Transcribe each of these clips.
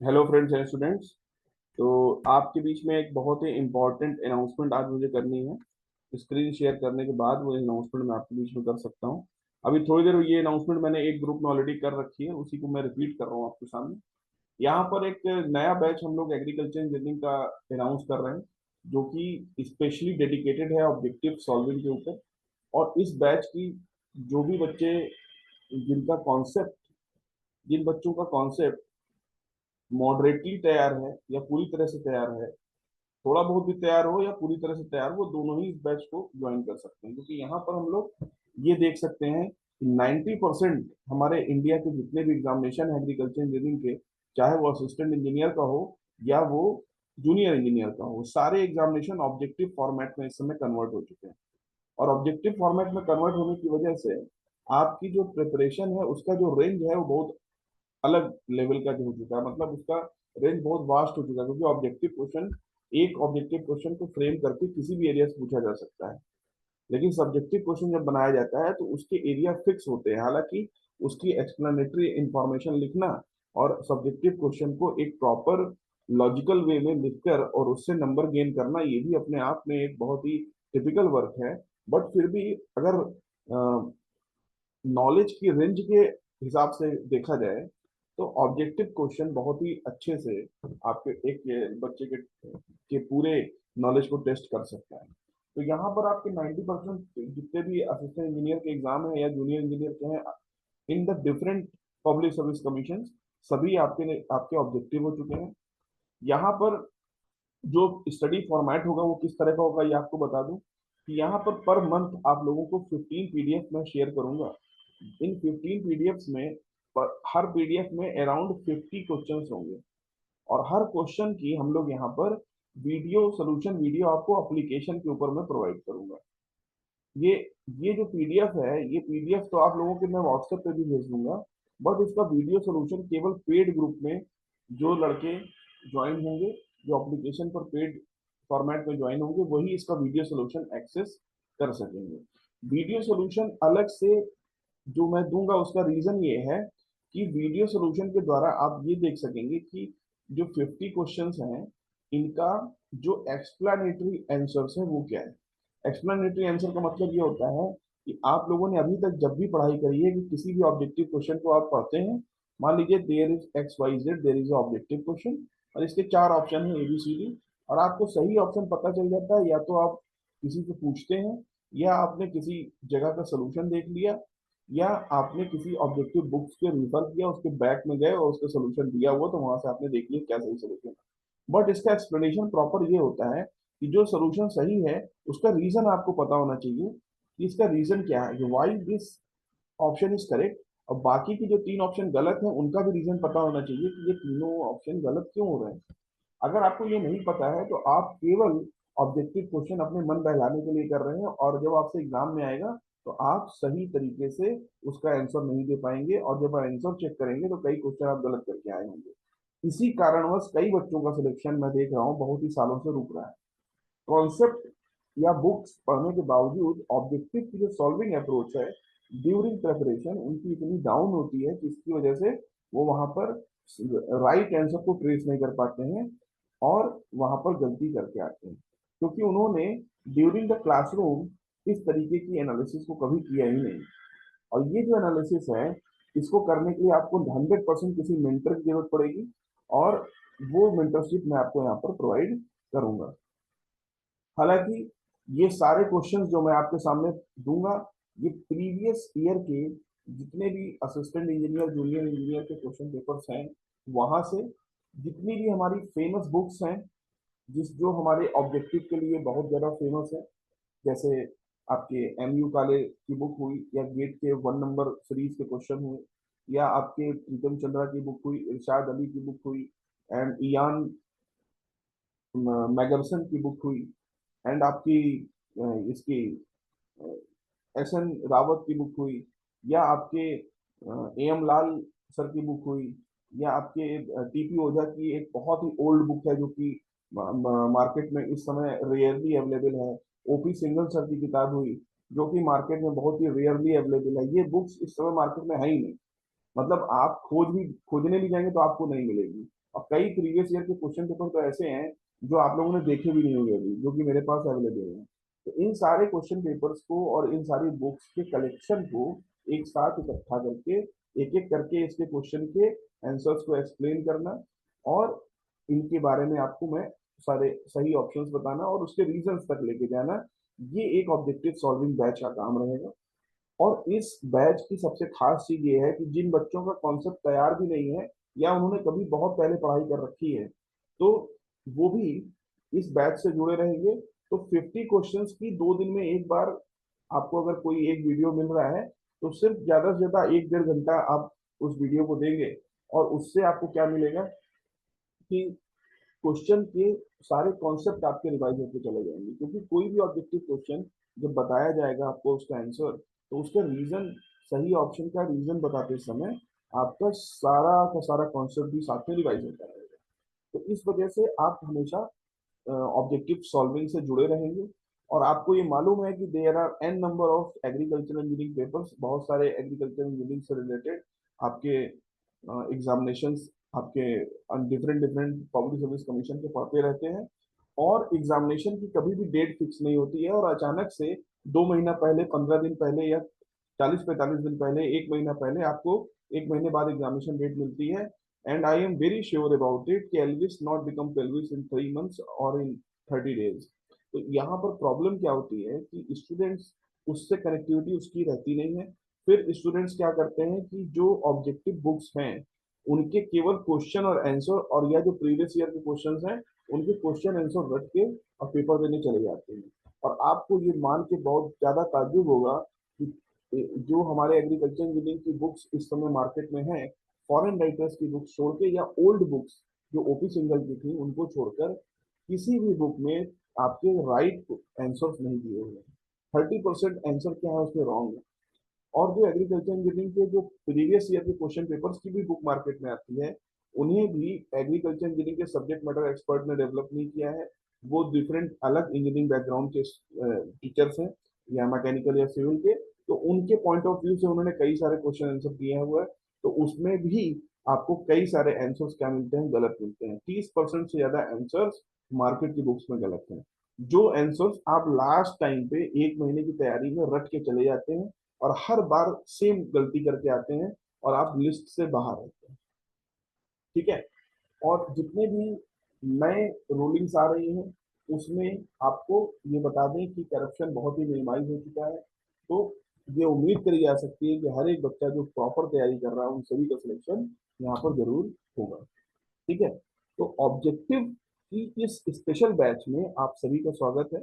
Hello friends and students. तो आपके बीच में एक बहुत ही इम्पोर्टेंट अनाउंसमेंट आज मुझे करनी है। स्क्रीन शेयर करने के बाद वो अनाउंसमेंट मैं आपके बीच में कर सकता हूँ। अभी थोड़ी देर ये अनाउंसमेंट मैंने एक ग्रुप में ऑलरेडी कर रखी है, उसी को मैं रिपीट कर रहा हूँ आपके सामने। यहाँ पर एक नया बैच हम लोग एग्रीकल्चर इंजीनियरिंग का अनाउंस कर रहे हैं, जो कि स्पेशली डेडिकेटेड है ऑब्जेक्टिव सॉल्विंग के ऊपर। और इस बैच की जो भी बच्चे जिनका कॉन्सेप्ट जिन बच्चों का कॉन्सेप्ट मॉडरेटली तैयार है या पूरी तरह से तैयार है, थोड़ा बहुत भी तैयार हो या पूरी तरह से तैयार, वो दोनों ही इस बैच को ज्वाइन कर सकते हैं। क्योंकि यहाँ पर हम लोग ये देख सकते हैं कि 90% हमारे इंडिया के जितने भी एग्जामिनेशन है एग्रीकल्चर इंजीनियरिंग के, चाहे वो असिस्टेंट इंजीनियर का हो या वो जूनियर इंजीनियर का हो, सारे एग्जामिनेशन ऑब्जेक्टिव फॉर्मेट में इस समय कन्वर्ट हो चुके हैं। और ऑब्जेक्टिव फॉर्मेट में कन्वर्ट होने की वजह से आपकी जो प्रिपरेशन है उसका जो रेंज है वो बहुत अलग लेवल का जो हो चुका है। मतलब उसका रेंज बहुत वास्ट हो चुका है, क्योंकि ऑब्जेक्टिव क्वेश्चन एक ऑब्जेक्टिव क्वेश्चन को फ्रेम करके किसी भी एरिया से पूछा जा सकता है। लेकिन सब्जेक्टिव क्वेश्चन जब बनाया जाता है तो उसके एरिया फिक्स होते हैं। हालांकि उसकी एक्सप्लेनेटरी इंफॉर्मेशन लिखना और सब्जेक्टिव क्वेश्चन को एक प्रॉपर लॉजिकल वे में लिखकर और उससे नंबर गेन करना, ये भी अपने आप में एक बहुत ही टिपिकल वर्क है। बट फिर भी अगर नॉलेज की रेंज के हिसाब से देखा जाए तो ऑब्जेक्टिव क्वेश्चन बहुत ही अच्छे से आपके एक बच्चे के पूरे नॉलेज को टेस्ट कर सकता है। तो यहाँ पर आपके 90% जितने भी असिस्टेंट इंजीनियर के एग्जाम है या जूनियर इंजीनियर के हैं in the different public service commission, सभी आपके ऑब्जेक्टिव हो चुके हैं। यहाँ पर जो स्टडी फॉर्मेट होगा वो किस तरह का होगा ये आपको बता दूं कि यहाँ पर मंथ आप लोगों को 15 पीडीएफ में शेयर करूंगा। इन 15 पीडीएफ में हर पीडीएफ में अराउंड 50 क्वेश्चंस होंगे। और हर क्वेश्चन की हम लोग यहाँ पर वीडियो सोल्यूशन वीडियो आपको एप्लीकेशन के ऊपर मैं प्रोवाइड करूंगा। ये ये जो पीडीएफ है, ये पीडीएफ तो आप लोगों के मैं व्हाट्सएप पे भी भेज दूंगा। बट इसका वीडियो सोल्यूशन केवल पेड ग्रुप में जो लड़के ज्वाइन होंगे, जो एप्लीकेशन पर पेड फॉर्मेट में ज्वाइन होंगे, वही इसका वीडियो सोल्यूशन एक्सेस कर सकेंगे। वीडियो सोल्यूशन अलग से जो मैं दूंगा उसका रीजन ये है कि वीडियो सोल्यूशन के द्वारा आप ये देख सकेंगे कि जो 50 क्वेश्चंस हैं इनका जो एक्सप्लेनेटरी आंसर्स है वो क्या है। एक्सप्लेनेटरी आंसर का मतलब ये होता है कि आप लोगों ने अभी तक जब भी पढ़ाई करी है कि किसी भी ऑब्जेक्टिव क्वेश्चन को आप पढ़ते हैं, मान लीजिए there is X Y Z, there is objective question और इसके चार ऑप्शन है ABCD, और आपको सही ऑप्शन पता चल जाता है, या तो आप किसी से पूछते हैं या आपने किसी जगह का सोल्यूशन देख लिया या आपने किसी ऑब्जेक्टिव बुक्स के रिफर किया, उसके बैक में गए और उसका सोल्यूशन दिया हुआ तो वहां से आपने देख लिया क्या सही सोल्यूशन है। बट इसका एक्सप्लेनेशन प्रॉपर ये होता है कि जो सोल्यूशन सही है उसका रीजन आपको पता होना चाहिए कि इसका रीजन क्या है, why this option is correct. और बाकी की जो तीन ऑप्शन गलत है उनका भी रीजन पता होना चाहिए कि ये तीनों ऑप्शन गलत क्यों हो रहे हैं। अगर आपको ये नहीं पता है तो आप केवल ऑब्जेक्टिव क्वेश्चन अपने मन बहलाने के लिए कर रहे हैं, और जब आपसे एग्जाम में आएगा तो आप सही तरीके से उसका आंसर नहीं दे पाएंगे, और जब आंसर चेक करेंगे तो कई क्वेश्चन आप गलत करके आए होंगे। इसी कारणवश कई बच्चों का सिलेक्शन मैं देख रहा हूँ बहुत ही सालों से रुक रहा है। कॉन्सेप्ट या बुक्स पढ़ने के बावजूद ऑब्जेक्टिव की जो सॉल्विंग अप्रोच है ड्यूरिंग प्रेपरेशन उनकी इतनी डाउन होती है कि इसकी वजह से वो वहां पर राइट आंसर को ट्रेस नहीं कर पाते हैं और वहां पर गलती करके आते हैं, क्योंकि उन्होंने ड्यूरिंग द क्लासरूम इस तरीके की एनालिसिस को कभी किया ही नहीं। और ये जो एनालिसिस है इसको करने के लिए आपको 100% किसी मेंटर की जरूरत पड़ेगी, और वो मेंटरशिप मैं आपको यहाँ पर प्रोवाइड करूंगा। हालांकि ये सारे क्वेश्चंस जो मैं आपके सामने दूंगा ये प्रीवियस ईयर के जितने भी असिस्टेंट इंजीनियर जूनियर इंजीनियर के क्वेश्चन पेपर्स हैं वहां से, जितनी भी हमारी फेमस बुक्स हैं जिस जो हमारे ऑब्जेक्टिव के लिए बहुत ज़्यादा फेमस है, जैसे आपके MU काले की बुक हुई या गेट के 1 नंबर सीरीज के क्वेश्चन हुए, या आपके प्रीतम चंद्रा की बुक हुई, इरशाद अली की बुक हुई, एंड इयान मैगरसन की बुक हुई, एंड आपकी इसकी SN रावत की बुक हुई, या आपके AM लाल सर की बुक हुई, या आपके TP ओझा की एक बहुत ही ओल्ड बुक है जो कि मार्केट में इस समय रेयरली अवेलेबल है, OP सिंगल सर की किताब हुई जो कि मार्केट में बहुत ही रेयरली अवेलेबल है। ये बुक्स इस समय मार्केट में है ही नहीं। मतलब आप खोजने भी जाएंगे तो आपको नहीं मिलेगी। और कई प्रीवियस ईयर के क्वेश्चन पेपर तो ऐसे हैं जो आप लोगों ने देखे भी नहीं होंगे अभी, जो कि मेरे पास अवेलेबल हैं। तो इन सारे क्वेश्चन पेपर्स को और इन सारी बुक्स के कलेक्शन को एक साथ इकट्ठा करके एक एक करके इसके क्वेश्चन के आंसर्स को एक्सप्लेन करना, और इनके बारे में आपको मैं सारे सही ऑप्शंस बताना और उसके रीजंस तक लेके जाना, ये एक ऑब्जेक्टिव सॉल्विंग बैच का काम रहेगा। और इस बैच की सबसे खास चीज ये है कि जिन बच्चों का कॉन्सेप्ट तैयार भी नहीं है या उन्होंने कभी बहुत पहले पढ़ाई कर रखी है, तो वो भी इस बैच से जुड़े रहेंगे। तो 50 क्वेश्चंस की 2 दिन में एक बार आपको अगर कोई एक वीडियो मिल रहा है, तो सिर्फ ज्यादा से ज्यादा 1 डेढ़ घंटा आप उस वीडियो को देंगे, और उससे आपको क्या मिलेगा कि क्वेश्चन के सारे कॉन्सेप्ट आपके रिवाइज होते चले जाएंगे। क्योंकि कोई भी ऑब्जेक्टिव क्वेश्चन जब बताया जाएगा आपको उसका आंसर, तो उसका रीजन, सही ऑप्शन का रीजन बताते समय आपका सारा का सारा कॉन्सेप्ट भी साथ में रिवाइज होता रहेगा। तो इस वजह से आप हमेशा ऑब्जेक्टिव सॉल्विंग से जुड़े रहेंगे। और आपको ये मालूम है कि there are N number of agriculture engineering papers, बहुत सारे एग्रीकल्चर इंजीनियरिंग से रिलेटेड आपके एग्जामिनेशंस आपके different different public service commission के पढ़ते रहते हैं। और एग्जामिनेशन की कभी भी डेट फिक्स नहीं होती है, और अचानक से 2 महीना पहले, 15 दिन पहले, या 40-45 दिन पहले, 1 महीना पहले आपको 1 महीने बाद एग्जामिनेशन डेट मिलती है। And I am very sure about it कि Elvis not become Pelvis in 3 months और इन 30 डेज। तो यहाँ पर प्रॉब्लम क्या होती है कि स्टूडेंट्स, उससे कनेक्टिविटी उसकी रहती नहीं है। फिर स्टूडेंट्स क्या करते हैं कि जो ऑब्जेक्टिव बुक्स हैं उनके केवल क्वेश्चन और आंसर, और या जो प्रीवियस ईयर के क्वेश्चंस हैं उनके क्वेश्चन आंसर रट के और पेपर देने चले जाते हैं। और आपको ये मान के बहुत ज्यादा ताज्जुब होगा कि जो हमारे एग्रीकल्चर इंजीनियरिंग की बुक्स इस समय मार्केट में है, फॉरेन राइटर्स की बुक्स छोड़ के या ओल्ड बुक्स जो ओपी सिंगल की थी उनको छोड़कर, किसी भी बुक में आपके राइट आंसर्स नहीं दिए हुए हैं। 30% आंसर क्या है उसमें रॉन्ग है। और जो एग्रीकल्चर इंजीनियरिंग के जो प्रीवियस ईयर के क्वेश्चन पेपर्स की भी बुक मार्केट में आती है, उन्हें भी एग्रीकल्चर इंजीनियरिंग के सब्जेक्ट मैटर एक्सपर्ट ने डेवलप नहीं किया है। वो डिफरेंट अलग इंजीनियरिंग बैकग्राउंड के टीचर्स हैं, या मैकेनिकल या सिविल के, तो उनके पॉइंट ऑफ व्यू से उन्होंने कई सारे क्वेश्चन आंसर दिए हुए हैं। तो उसमें भी आपको कई सारे आंसर्स क्या मिलते हैं, गलत मिलते हैं। 30% से ज्यादा आंसर्स मार्केट की बुक्स में गलत हैं। जो आंसर्स आप लास्ट टाइम पे 1 महीने की तैयारी में रट के चले जाते हैं और हर बार सेम गलती करके आते हैं, और आप लिस्ट से बाहर रहते हैं। ठीक है। और जितने भी नए रूलिंग्स आ रही हैं उसमें आपको ये बता दें कि करप्शन बहुत ही मिनिमाइज हो चुका है। तो ये उम्मीद करी जा सकती है कि हर एक बच्चा जो प्रॉपर तैयारी कर रहा है उन सभी का सिलेक्शन यहाँ पर जरूर होगा। ठीक है। तो ऑब्जेक्टिव की इस स्पेशल बैच में आप सभी का स्वागत है।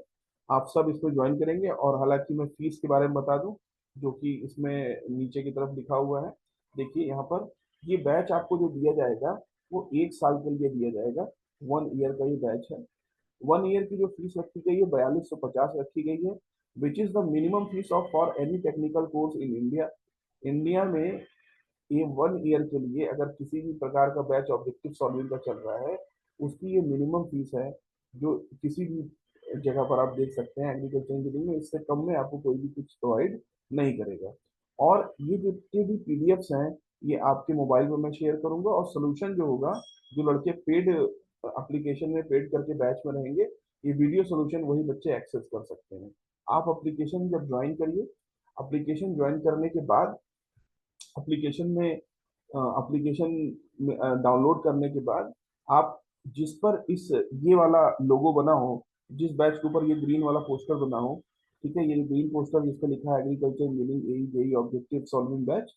आप सब इसमें ज्वाइन करेंगे, और हालांकि मैं फीस के बारे में बता दूं जो कि इसमें नीचे की तरफ लिखा हुआ है। देखिए यहाँ पर, ये बैच आपको जो दिया जाएगा वो 1 साल के लिए दिया जाएगा। 1 ईयर का ये बैच है। 1 ईयर की जो फीस रखी गई है 4250 रखी गई है, which is the minimum fees of for any technical course in India. India में ये 1 ईयर के लिए अगर किसी भी प्रकार का बैच ऑब्जेक्टिव सॉल्विंग का चल रहा है, उसकी ये मिनिमम फीस है, जो किसी भी जगह पर आप देख सकते हैं एग्रीकल्चर इंजीनियरिंग में। इससे कम में आपको कोई भी कुछ प्रोवाइड नहीं करेगा। और ये जितने भी पीडीएफ्स हैं ये आपके मोबाइल में मैं शेयर करूंगा, और सोल्यूशन जो होगा, जो लड़के पेड एप्लीकेशन में पेड करके बैच में रहेंगे, ये वीडियो सोल्यूशन वही बच्चे एक्सेस कर सकते हैं। आप एप्लीकेशन जब ज्वाइन करिए, एप्लीकेशन ज्वाइन करने के बाद एप्लीकेशन में एप्लीकेशन डाउनलोड करने के बाद आप जिस पर इस ये वाला लोगो बना हो, जिस बैच के ऊपर ये ग्रीन वाला पोस्टर बना हो, ठीक है, ये ग्रीन पोस्टर जिस पर लिखा है एग्रीकल्चर इंजीनियरिंग एई जेई ऑब्जेक्टिव सॉल्विंग बैच,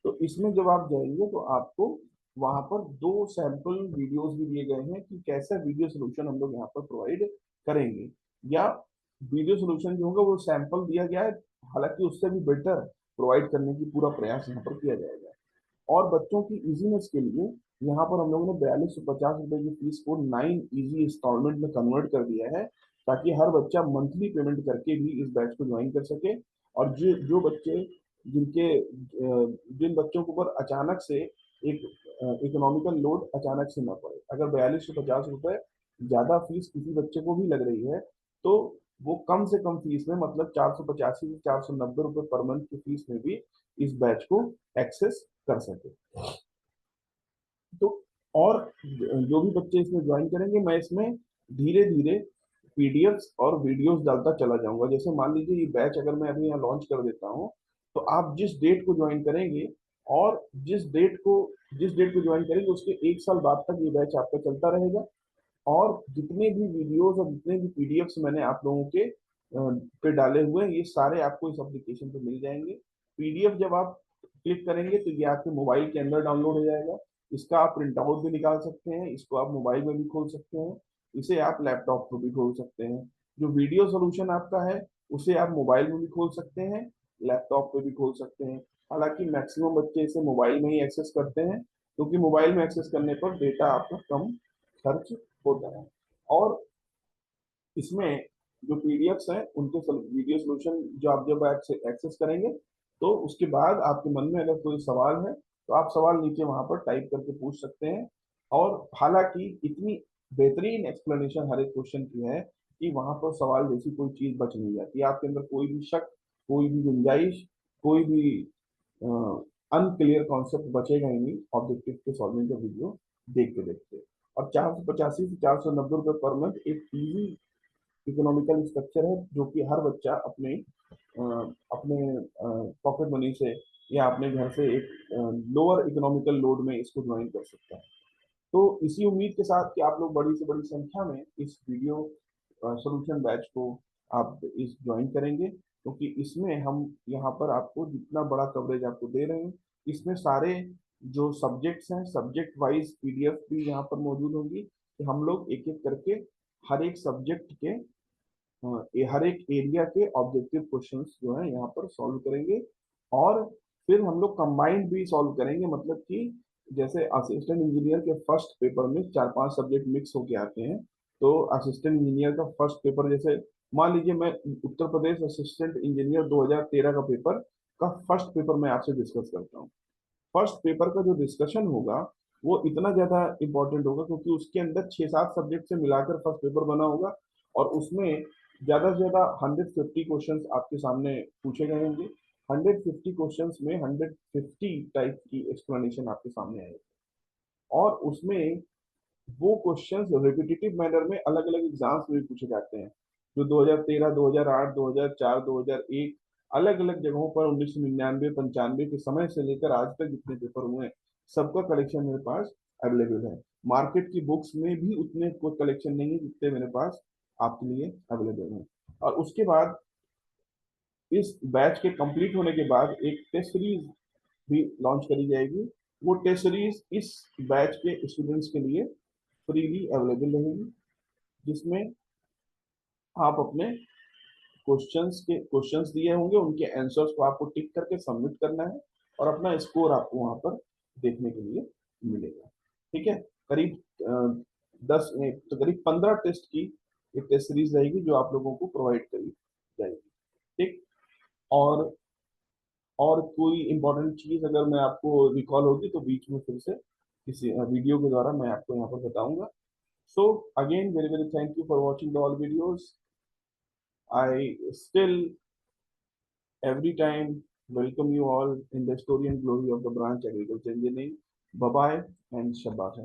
तो इसमें जब आप जाएंगे तो आपको वहां पर 2 सैंपल वीडियोस भी दिए गए हैं कि कैसा वीडियो सोल्यूशन हम लोग यहाँ पर प्रोवाइड करेंगे। या वीडियो सोल्यूशन जो होगा वो सैंपल दिया गया है, हालांकि उससे भी बेटर प्रोवाइड करने की पूरा प्रयास यहाँ पर किया जाएगा। और बच्चों की इजीनेस के लिए यहाँ पर हम लोगों ने 4250 रुपए की फीस को 9 इजी इंस्टॉलमेंट में कन्वर्ट कर दिया है, ताकि हर बच्चा मंथली पेमेंट करके भी इस बैच को ज्वाइन कर सके। और जो जो बच्चे जिनके जिन बच्चों के ऊपर अचानक से एक इकोनॉमिकल लोड अचानक से ना पड़े, अगर 4250 रुपए ज्यादा फीस किसी बच्चे को भी लग रही है, तो वो कम से कम फीस में, मतलब 485 से 490 रुपए पर मंथ की फीस में भी इस बैच को एक्सेस कर सके। तो और जो भी बच्चे इसमें ज्वाइन करेंगे, मैं इसमें धीरे धीरे पीडीएफ्स और वीडियोस डालता चला जाऊंगा। जैसे मान लीजिए ये बैच अगर मैं अभी यहाँ लॉन्च कर देता हूँ, तो आप जिस डेट को ज्वाइन करेंगे और जिस डेट को ज्वाइन करेंगे उसके 1 साल बाद तक ये बैच आपका चलता रहेगा। और जितने भी वीडियोस और जितने भी पीडीएफ्स मैंने आप लोगों के पे डाले हुए हैं, ये सारे आपको इस एप्लीकेशन पे मिल जाएंगे। पीडीएफ जब आप क्लिक करेंगे तो ये आपके मोबाइल के अंदर डाउनलोड हो जाएगा। इसका आप प्रिंट आउट भी निकाल सकते हैं, इसको आप मोबाइल में भी खोल सकते हैं, इसे आप लैपटॉप पर भी खोल सकते हैं। जो वीडियो सोल्यूशन आपका है उसे आप मोबाइल में भी खोल सकते हैं, लैपटॉप पे भी खोल सकते हैं। हालांकि मैक्सिमम बच्चे इसे मोबाइल में ही एक्सेस करते हैं, क्योंकि मोबाइल में एक्सेस करने पर डेटा आपका कम खर्च होता है। और इसमें जो पीडीएफ्स हैं उनके वीडियो सोल्यूशन जो आप जब एक्सेस करेंगे, तो उसके बाद आपके मन में अगर कोई सवाल है तो आप सवाल नीचे वहां पर टाइप करके पूछ सकते हैं। और हालांकि इतनी बेहतरीन एक्सप्लेनेशन हर एक क्वेश्चन की है कि वहां पर सवाल जैसी कोई चीज बच नहीं जाती, आपके अंदर कोई भी शक, कोई भी गुंजाइश, कोई भी अनक्लियर कॉन्सेप्ट बचेगा ही नहीं ऑब्जेक्टिव के सॉल्विंग का वीडियो देखते देखते। और 485 से 490 रुपये पर मंथ एक इजी इकोनॉमिकल स्ट्रक्चर है, जो कि हर बच्चा अपने पॉकेट मनी से या अपने घर से एक लोअर इकोनॉमिकल लोड में इसको ज्वाइन कर सकता है। तो इसी उम्मीद के साथ कि आप लोग बड़ी से बड़ी संख्या में इस वीडियो सोल्यूशन बैच को आप इस ज्वाइन करेंगे, क्योंकि इसमें हम यहाँ पर आपको जितना बड़ा कवरेज आपको दे रहे हैं, इसमें सारे जो सब्जेक्ट्स हैं सब्जेक्ट वाइज पीडीएफ भी यहाँ पर मौजूद होंगी, कि हम लोग एक एक करके हर एक सब्जेक्ट के हर एक एरिया के ऑब्जेक्टिव क्वेश्चंस जो है यहाँ पर सॉल्व करेंगे। और फिर हम लोग कंबाइंड भी सॉल्व करेंगे, मतलब कि जैसे असिस्टेंट इंजीनियर के फर्स्ट पेपर में 4-5 सब्जेक्ट मिक्स होके आते हैं, तो असिस्टेंट इंजीनियर का फर्स्ट पेपर, जैसे मान लीजिए मैं उत्तर प्रदेश असिस्टेंट इंजीनियर 2013 का पेपर का फर्स्ट पेपर मैं आपसे डिस्कस करता हूँ। फर्स्ट पेपर का जो डिस्कशन होगा वो इतना ज्यादा इंपॉर्टेंट होगा, क्योंकि उसके अंदर 6-7 सब्जेक्ट से मिलाकर फर्स्ट पेपर बना होगा। और उसमें ज्यादा से ज्यादा 150 क्वेश्चंस आपके सामने पूछे गए होंगे। 150 क्वेश्चंस में 150 टाइप की एक्सप्लेनेशन आपके सामने आएगी। और उसमें वो क्वेश्चंस रिपीटेटिव मैनर में अलग अलग एग्जाम्स में भी पूछे जाते हैं, जो 2013, 2008, 2004, 2001 अलग अलग जगहों पर 1999, 95 के समय से लेकर आज तक जितने पेपर हुए हैं, सबका कलेक्शन मेरे पास अवेलेबल है। मार्केट की बुक्स में भी उतने कोई कलेक्शन नहीं है जितने मेरे पास आपके लिए अवेलेबल हैं। और उसके बाद इस बैच के कंप्लीट होने के बाद एक टेस्ट सीरीज भी लॉन्च करी जाएगी। वो टेस्ट सीरीज इस बैच के स्टूडेंट्स के लिए फ्रीली अवेलेबल रहेगी, जिसमें आप अपने क्वेश्चंस दिए होंगे, उनके आंसर्स को आपको टिक करके सबमिट करना है, और अपना स्कोर आपको वहां पर देखने के लिए मिलेगा। ठीक है। करीब 15 टेस्ट की एक टेस्ट सीरीज रहेगी जो आप लोगों को प्रोवाइड करी जाएगी। ठीक। और और कोई इंपॉर्टेंट चीज अगर मैं आपको रिकॉल होगी तो बीच में फिर से किसी वीडियो के द्वारा मैं आपको यहाँ पर बताऊंगा। So again, very very thank you for watching the all videos. I still every time welcome you all in the story and glory of the branch agriculture engineering. Bye bye and Shabbat.